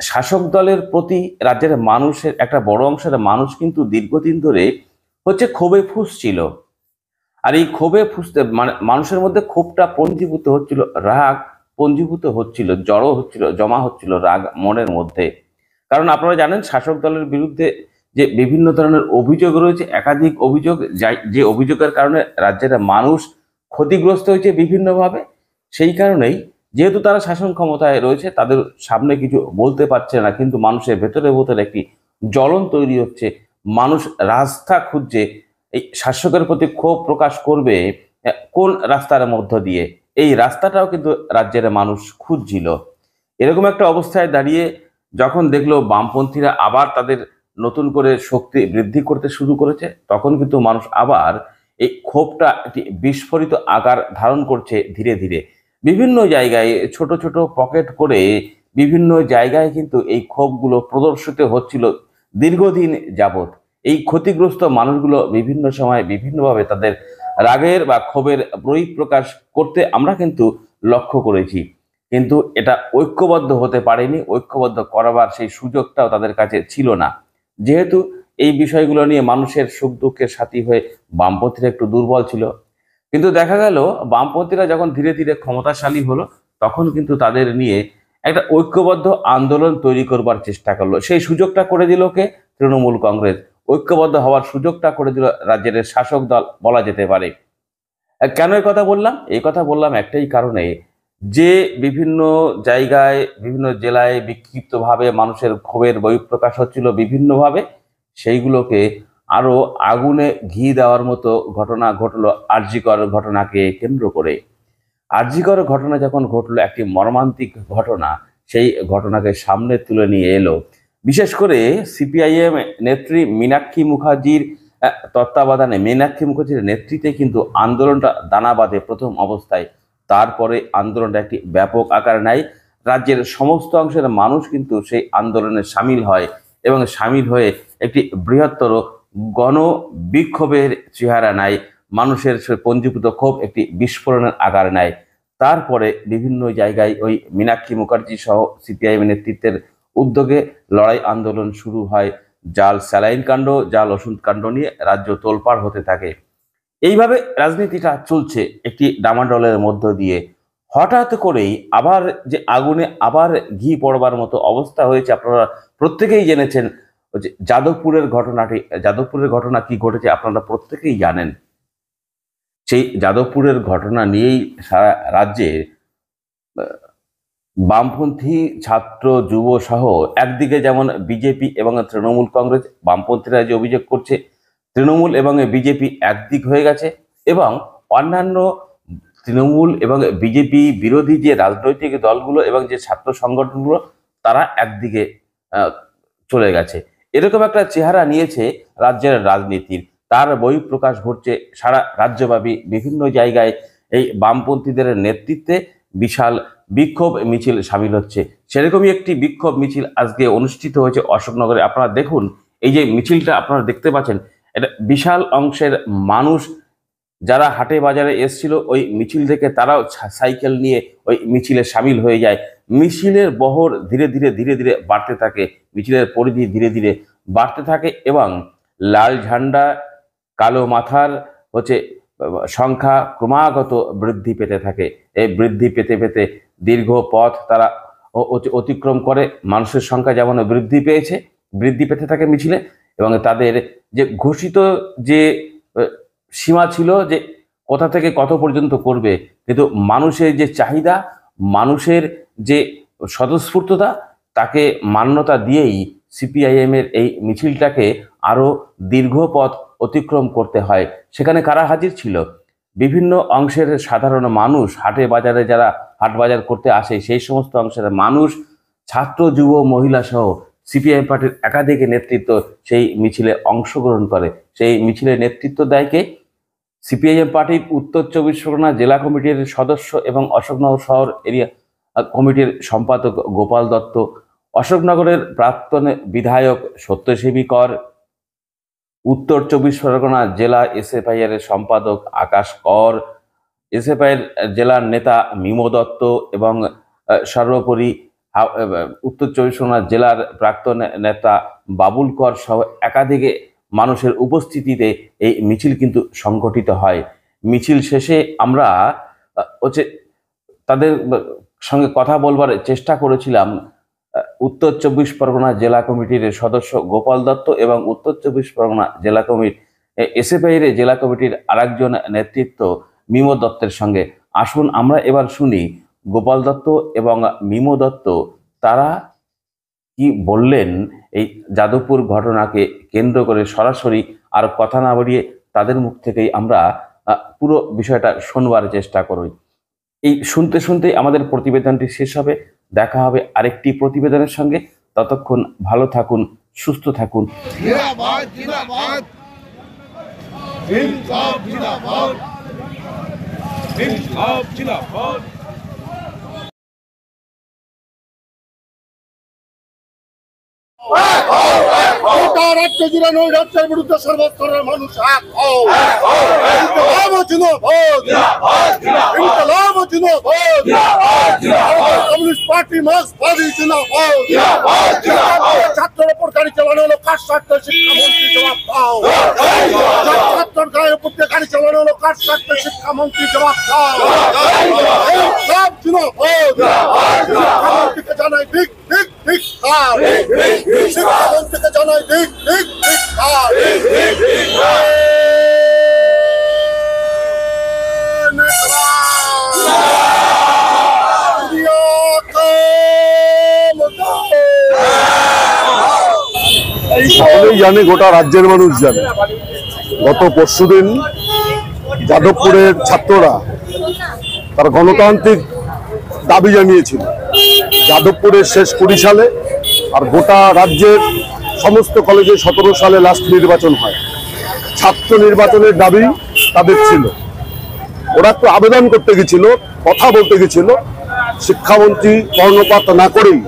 শাসক দলের প্রতি রাজ্যের মানুষের একটা বড় অংশের মানুষ কিন্তু দীর্ঘদিন ধরে ক্ষোভে ফুঁসছিল। আর এই ক্ষোভে ফুঁসতে মানে মানুষের মধ্যে ক্ষোভটা পঞ্জীভূত হচ্ছিল, রাগ পঞ্জীভূত হচ্ছিল, জড়ো হচ্ছিল, জমা হচ্ছিল রাগ মনের মধ্যে। কারণ আপনারা জানেন শাসক দলের বিরুদ্ধে যে বিভিন্ন ধরনের অভিযোগ রয়েছে, একাধিক অভিযোগ, যে অভিযোগের কারণে রাজ্যের মানুষ ক্ষতিগ্রস্ত হয়েছে বিভিন্নভাবে। সেই কারণেই যেহেতু তারা শাসন ক্ষমতায় রয়েছে, তাদের সামনে কিছু বলতে পারছে না, কিন্তু মানুষের ভেতরে ভেতরে একটি জ্বলন তৈরি হচ্ছে। মানুষ রাস্তা খুঁজছে এই শাসকের প্রতি ক্ষোভ প্রকাশ করবে কোন রাস্তার মধ্য দিয়ে। এই রাস্তাটাও কিন্তু রাজ্যের মানুষ খুঁজছিল। এরকম একটা অবস্থায় দাঁড়িয়ে যখন দেখলো বামপন্থীরা আবার তাদের নতুন করে শক্তি বৃদ্ধি করতে শুরু করেছে, তখন কিন্তু মানুষ আবার এই ক্ষোভটা একটি বিস্ফোরিত আকার ধারণ করছে ধীরে ধীরে। বিভিন্ন জায়গায় ছোট ছোট পকেট করে বিভিন্ন জায়গায় কিন্তু এই ক্ষোভগুলো প্রদর্শিত হচ্ছিল দীর্ঘদিন যাবৎ। এই ক্ষতিগ্রস্ত মানুষগুলো বিভিন্ন সময় বিভিন্নভাবে তাদের রাগের বা ক্ষোভের বহিঃপ্রকাশ করতে আমরা কিন্তু লক্ষ্য করেছি। কিন্তু এটা ঐক্যবদ্ধ হতে পারেনি, ঐক্যবদ্ধ করাবার সেই সুযোগটাও তাদের কাছে ছিল না। যেহেতু এই বিষয়গুলো নিয়ে মানুষের সুখ দুঃখের সাথী হয়ে বামপন্থীরা একটু দুর্বল ছিল। কিন্তু দেখা গেল বামপন্থীরা যখন ধীরে ধীরে ক্ষমতাশালী হলো, তখন কিন্তু তাদের নিয়ে একটা ঐক্যবদ্ধ আন্দোলন তৈরি করবার চেষ্টা করলো। সেই সুযোগটা করে দিল কে? তৃণমূল কংগ্রেস। ঐক্যবদ্ধ হওয়ার সুযোগটা করে দিল রাজ্যের শাসক দল বলা যেতে পারে। কেন এই কথা বললাম? এই কথা বললাম একটাই কারণে, যে বিভিন্ন জায়গায় বিভিন্ন জেলায় বিক্ষিপ্তভাবে মানুষের ক্ষোভের বহিঃপ্রকাশ হচ্ছিল বিভিন্নভাবে, সেইগুলোকে আরো আগুনে ঘি দেওয়ার মতো ঘটনা ঘটলো আরজিকর ঘটনাকে কেন্দ্র করে। আরজিকর ঘটনা যখন ঘটলো, একটি মর্মান্তিক ঘটনা, সেই ঘটনাকে সামনে তুলে নিয়ে এলো বিশেষ করে সিপিআইএম নেত্রী মীনাক্ষী মুখার্জির তত্ত্বাবধানে, মীনাক্ষী মুখার্জির নেতৃত্বে কিন্তু আন্দোলনটা দানা বাঁধে প্রথম অবস্থায়। তারপরে আন্দোলনটা একটি ব্যাপক আকার নেয়। রাজ্যের সমস্ত অংশের মানুষ কিন্তু সেই আন্দোলনে সামিল হয় এবং সামিল হয়ে একটি বৃহত্তর গণ বিক্ষোভের চেহারা নেয়। মানুষের সে পঞ্জীভূত ক্ষোভ একটি বিস্ফোরণের আকার নেয়। তারপরে বিভিন্ন জায়গায় ওই মীনাক্ষী মুখার্জি সহ সিপিআইএম নেতৃত্বের উদ্যোগে লড়াই আন্দোলন শুরু হয়। জাল স্যালাইন কাণ্ড, জাল ওষুধ কাণ্ড নিয়ে রাজ্য তোলপাড় হতে থাকে। এইভাবে রাজনীতিটা চলছে একটি ডামাডোলের মধ্য দিয়ে। হঠাৎ করেই আবার যে আগুনে আবার ঘি পড়বার মতো অবস্থা হয়েছে, আপনারা প্রত্যেকেই জেনেছেন। ওই যে যাদবপুরের ঘটনা কি ঘটেছে আপনারা প্রত্যেকেই জানেন। সেই যাদবপুরের ঘটনা নিয়েই সারা রাজ্যে বামপন্থী ছাত্র যুব সহ একদিকে যেমন বিজেপি এবং তৃণমূল কংগ্রেস, বামপন্থীরা যে অভিযোগ করছে তৃণমূল এবং বিজেপি একদিক হয়ে গেছে, এবং অন্যান্য তৃণমূল এবং বিজেপি বিরোধী যে রাজনৈতিক দলগুলো এবং যে ছাত্র সংগঠনগুলো, তারা একদিকে চলে গেছে। এরকম একটা চেহারা নিয়েছে রাজ্যের রাজনীতির। তার বহিঃপ্রকাশ ঘটছে সারা রাজ্যব্যাপী বিভিন্ন জায়গায়। এই বামপন্থীদের নেতৃত্বে বিশাল বিক্ষোভ মিছিল সামিল হচ্ছে। সেরকমই একটি বিক্ষোভ মিছিল আজকে অনুষ্ঠিত হয়েছে অশোকনগরে। আপনারা দেখুন, এই যে মিছিলটা আপনারা দেখতে পাচ্ছেন, এটা বিশাল অংশের মানুষ যারা হাটে বাজারে এসছিল ওই মিছিল থেকে তারাও সাইকেল নিয়ে ওই মিছিলে সামিল হয়ে যায়। মিছিলের বহর ধীরে ধীরে ধীরে ধীরে বাড়তে থাকে, মিছিলের পরিধি ধীরে ধীরে বাড়তে থাকে, এবং লাল ঝান্ডা কালো মাথার হচ্ছে সংখ্যা ক্রমাগত বৃদ্ধি পেতে থাকে। এই বৃদ্ধি পেতে পেতে দীর্ঘ পথ তারা অতিক্রম করে। মানুষের সংখ্যা যেমন বৃদ্ধি পেতে থাকে মিছিলে, এবং তাদের যে ঘোষিত যে সীমা ছিল যে কোথা থেকে কত পর্যন্ত করবে, কিন্তু মানুষের যে চাহিদা, মানুষের যে স্বতঃস্ফূর্ততা, তাকে মান্যতা দিয়েই সিপিআইএম এর এই মিছিলটাকে আরো দীর্ঘ পথ অতিক্রম করতে হয়। সেখানে কারা হাজির ছিল? বিভিন্ন অংশের সাধারণ মানুষ, হাটে বাজারে যারা হাট বাজার করতে আসে সেই সমস্ত অংশের মানুষ, ছাত্র যুব মহিলা সহ সিপিআইএম পার্টির একাধিক নেতৃত্ব সেই মিছিলে অংশগ্রহণ করে। সেই মিছিলে নেতৃত্ব দেয় কে? সিপিআইএম পার্টির উত্তর চব্বিশ পরগনা জেলা কমিটির সদস্য এবং অশোকনগর শহর এরিয়া কমিটির সম্পাদক গোপাল দত্ত, অশোকনগরের প্রাক্তন বিধায়ক সত্যসেবী কর, উত্তর চব্বিশ পরগনা জেলা এসএফআই এর সম্পাদক আকাশ কর, এসএফআই এর জেলার নেতা মিমো দত্ত, এবং সর্বোপরি উত্তর চব্বিশ পরগনা জেলার প্রাক্তন নেতা বাবুল কর সহ একাধিক মানুষের উপস্থিতিতে এই মিছিল কিন্তু সংগঠিত হয়। মিছিল শেষে আমরা তাদের সঙ্গে কথা বলবার চেষ্টা করেছিলাম উত্তর চব্বিশ পরগনা জেলা কমিটির সদস্য গোপাল দত্ত এবং উত্তর চব্বিশ পরগনা জেলা কমিটির এসএফআইয়ের জেলা কমিটির আরেকজন নেতৃত্ব মিমো দত্তের সঙ্গে। আসুন আমরা এবার শুনি গোপাল দত্ত এবং মিমো দত্ত তারা কি বললেন এই যাদবপুর ঘটনাকে কেন্দ্র করে সরাসরি, আর কথা না বাড়িয়ে তাদের মুখ থেকেই আমরা পুরো বিষয়টা শোনবার চেষ্টা করি। এই শুনতে শুনতে আমাদের প্রতিবেদনটি শেষ হবে। দেখা হবে আরেকটি প্রতিবেদনের সঙ্গে। ততক্ষণ ভালো থাকুন, সুস্থ থাকুন। গোটা রাজ্য জুড়ে নৈরাজ্যের বিরুদ্ধে সর্বস্তরের মানুষ এক হও। ইনকলাব জিন্দাবাদ, ইনকলাব জিন্দাবাদ, কমিউনিস্ট পার্টি মার্ক্সবাদী জিন্দাবাদ। ছাত্রের উপর গাড়ি চালানো হলো কার স্বার্থে? শিক্ষামন্ত্রী জবাব দাও। ছাত্রের গায়ের উপর দিয়ে গাড়ি চালানো হলো কার স্বার্থে? শিক্ষামন্ত্রী জবাব দাও। ইনকলাব জিন্দাবাদ, শিক্ষামন্ত্রীকে জানাই ঠিক ঠিক ঠিক কার, শিক্ষামন্ত্রীকে জানাই ঠিক ঠিক ঠিক কার। সকলেই জানে, গোটা রাজ্যের মানুষ জানে, গত পরশুদিন যাদবপুরের ছাত্ররা তার গণতান্ত্রিক দাবি জানিয়েছিল যাদবপুরের শেষ 20 সালে, আর গোটা রাজ্যের সমস্ত কলেজে 17 সালে লাস্ট নির্বাচন হয়। ছাত্র নির্বাচনের দাবি তাদের ছিল। ওরা একটু আবেদন করতে গেছিল, কথা বলতে গেছিল, শিক্ষামন্ত্রী কর্ণপাত না করেই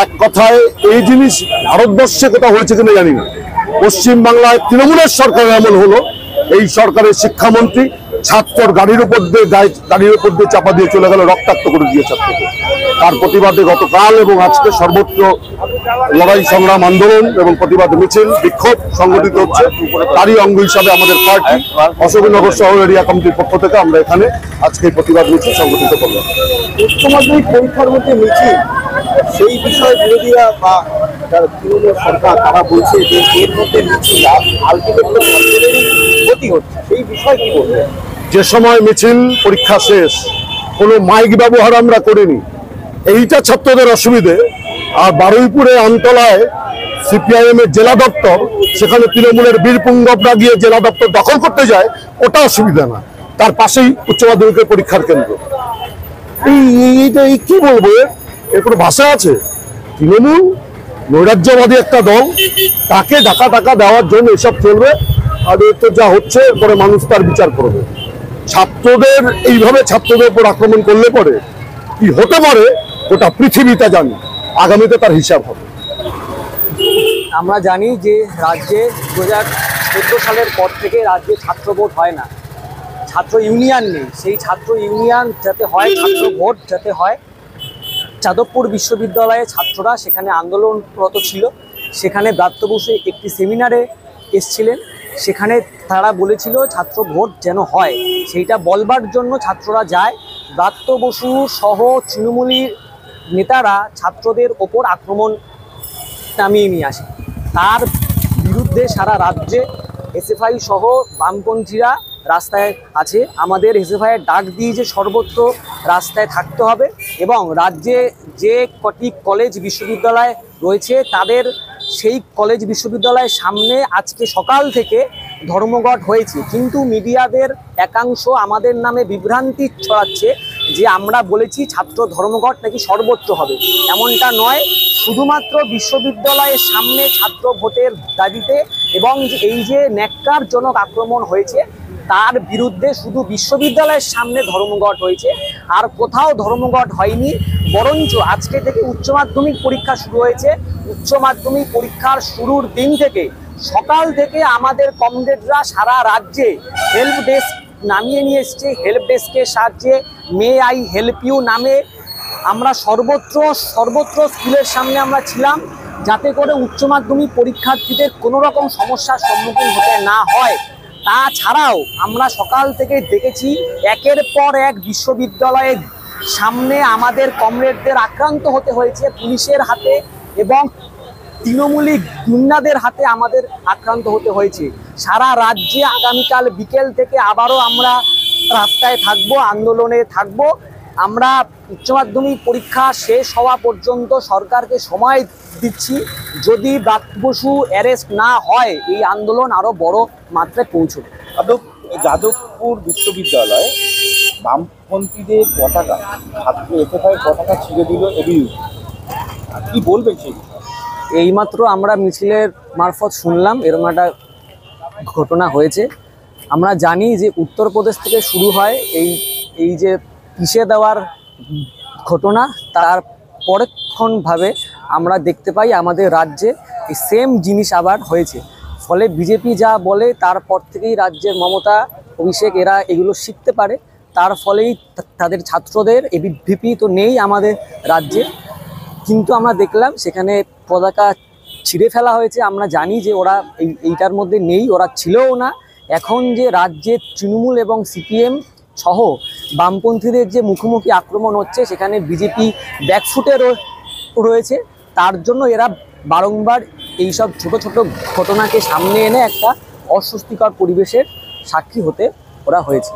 এক কথায় এই জিনিস ভারতবর্ষে কোথাও হয়েছে কিনা জানি না, পশ্চিমবাংলায় তৃণমূলের সরকার এমন হলো, এই সরকারের শিক্ষামন্ত্রী ছাত্রর গাড়ির উপর দিয়ে চাপা দিয়ে চলে গেল, রক্তাক্ত করে দিয়ে ছাত্রকে। তার প্রতিবাদে গতকাল এবং আজকে সর্বত্র লড়াই সংগ্রাম আন্দোলন এবং প্রতিবাদ মিছিল বিক্ষোভ সংগঠিত হচ্ছে। তারই অঙ্গ হিসাবে আমাদের পার্টি অশোকনগর শহর এরিয়া কমিটির পক্ষ থেকে আমরা এখানে আজকে প্রতিবাদ মিছিল সংগঠিত করলাম। উচ্চ মাধ্যমিক পরীক্ষার মধ্যে মিছিল, সেই বিষয়ে বিরোধীরা বা তৃণমূল সরকার তারা বলছে যে এর মধ্যে মিছিল আলটিমেটলি ক্ষতি হচ্ছে, সেই বিষয় কি বলবেন? যে সময় মিছিল পরীক্ষা শেষ, কোনো মাইক ব্যবহার আমরা করিনি, এইটা ছাত্রদের অসুবিধে। আর বারুইপুরে আমতলায় সিপিআইএম এর জেলা দপ্তর, সেখানে তৃণমূলের বীরপুঙ্গবরা গিয়ে জেলা দপ্তর দখল করতে যায়, ওটা অসুবিধা না, তার পাশেই উচ্চ মাধ্যমিকের পরীক্ষার কেন্দ্র। এই কি বলবো, এর কোনো ভাষা আছে? তৃণমূল নৈরাজ্যবাদী একটা দল, তাকে টাকা দেওয়ার জন্য এসব চলবে। আর এর তো যা হচ্ছে, পরে মানুষ তার বিচার করবে। ছাত্রদের এইভাবে ছাত্রদের উপর আক্রমণ করলে পরে কি হতে পারে গোটা পৃথিবীটা জানি, আগামীতে তার হিসাব হবে। আমরা জানি যে রাজ্যে 2014 সালের পর থেকে রাজ্যে ছাত্র ভোট হয় না, ছাত্র ইউনিয়ন নেই। সেই ছাত্র ইউনিয়ন যাতে হয়, ছাত্র ভোট যাতে হয়, যাদবপুর বিশ্ববিদ্যালয়ে ছাত্ররা সেখানে আন্দোলনরত ছিল। সেখানে ব্রাত্য বসু একটি সেমিনারে এসছিলেন, সেখানে তারা বলেছিল ছাত্র ভোট যেন হয়, সেইটা বলবার জন্য ছাত্ররা যায়। ব্রাত্য বসু সহ তৃণমূলীর নেতারা ছাত্রদের ওপর আক্রমণ নামিয়ে নিয়ে আসে। তার বিরুদ্ধে সারা রাজ্যে এসএফআই সহ বামপন্থীরা রাস্তায় আছে। আমাদের এসএফআইয়ের ডাক দিয়ে যে সর্বত্র রাস্তায় থাকতে হবে এবং রাজ্যে যে কটি কলেজ বিশ্ববিদ্যালয় রয়েছে তাদের সেই কলেজ বিশ্ববিদ্যালয়ের সামনে আজকে সকাল থেকে ধর্মঘট হয়েছে। কিন্তু মিডিয়াদের একাংশ আমাদের নামে বিভ্রান্তি ছড়াচ্ছে যে আমরা বলেছি ছাত্র ধর্মঘট নাকি সর্বত্র হবে। এমনটা নয়, শুধুমাত্র বিশ্ববিদ্যালয়ের সামনে ছাত্র ভোটের দাবিতে এবং এই যে ন্যাক্কারজনক আক্রমণ হয়েছে তার বিরুদ্ধে শুধু বিশ্ববিদ্যালয়ের সামনে ধর্মঘট হয়েছে, আর কোথাও ধর্মঘট হয়নি। বরঞ্চ আজকে থেকে উচ্চ মাধ্যমিক পরীক্ষা শুরু হয়েছে। উচ্চ মাধ্যমিক পরীক্ষার শুরুর দিন থেকে সকাল থেকে আমাদের কমরেডরা সারা রাজ্যে হেল্প ডেস্ক নামিয়ে নিয়ে এসছে। হেল্প ডেস্কের সাহায্যে মে আই হেল্প ইউ নামে আমরা সর্বত্র স্কুলের সামনে আমরা ছিলাম, যাতে করে উচ্চ মাধ্যমিক পরীক্ষার্থীদের কোনো রকম সমস্যার সম্মুখীন হতে না হয়। তাছাড়াও আমরা সকাল থেকে দেখেছি একের পর এক বিশ্ববিদ্যালয়ের সামনে আমাদের কমরেডদের আক্রান্ত হতে হয়েছে পুলিশের হাতে এবং তৃণমূলী গুন্ডাদের হাতে আমাদের আক্রান্ত হতে হয়েছে। সারা রাজ্যে আগামীকাল বিকেল থেকে আবারও আমরা রাস্তায় থাকবো, আন্দোলনে থাকবো। আমরা উচ্চ মাধ্যমিক পরীক্ষা শেষ হওয়া পর্যন্ত সরকারকে সময় দিচ্ছি। যদি ব্রাত্য বসু অ্যারেস্ট না হয় এই আন্দোলন আরো বড় মাত্রায় পৌঁছবে। যাদবপুর বিশ্ববিদ্যালয়ে বামপন্থীদের পতাকা, ছাত্র এসএফআই পতাকা ছিঁড়ে দিল এবিইউ, কি বলবেন সেই বিষয়ে? এইমাত্র আমরা মিছিলের মারফত শুনলাম এরকম একটা ঘটনা হয়েছে। আমরা জানি যে উত্তরপ্রদেশ থেকে শুরু হয় এই যে পিষে দেওয়ার ঘটনা, তার পরক্ষণভাবে আমরা দেখতে পাই আমাদের রাজ্যে এই সেম জিনিস আবার হয়েছে। ফলে বিজেপি যা বলে তারপর থেকেই রাজ্যের মমতা, অভিষেক এরা এগুলো শিখতে পারে। তার ফলেই তাদের ছাত্রদের এবিভিপি তো নেই আমাদের রাজ্যে, কিন্তু আমরা দেখলাম সেখানে পতাকা ছিঁড়ে ফেলা হয়েছে। আমরা জানি যে ওরা এইটার মধ্যে নেই, ওরা ছিলও না। এখন যে রাজ্যে তৃণমূল এবং সিপিএম সহ বামপন্থীদের যে মুখোমুখি আক্রমণ হচ্ছে, সেখানে বিজেপি ব্যাকফুটে রয়েছে। তার জন্য এরা বারংবার এইসব ছোট ছোট ঘটনাকে সামনে এনে একটা অস্বস্তিকর পরিবেশের সাক্ষী হতে ওরা হয়েছে।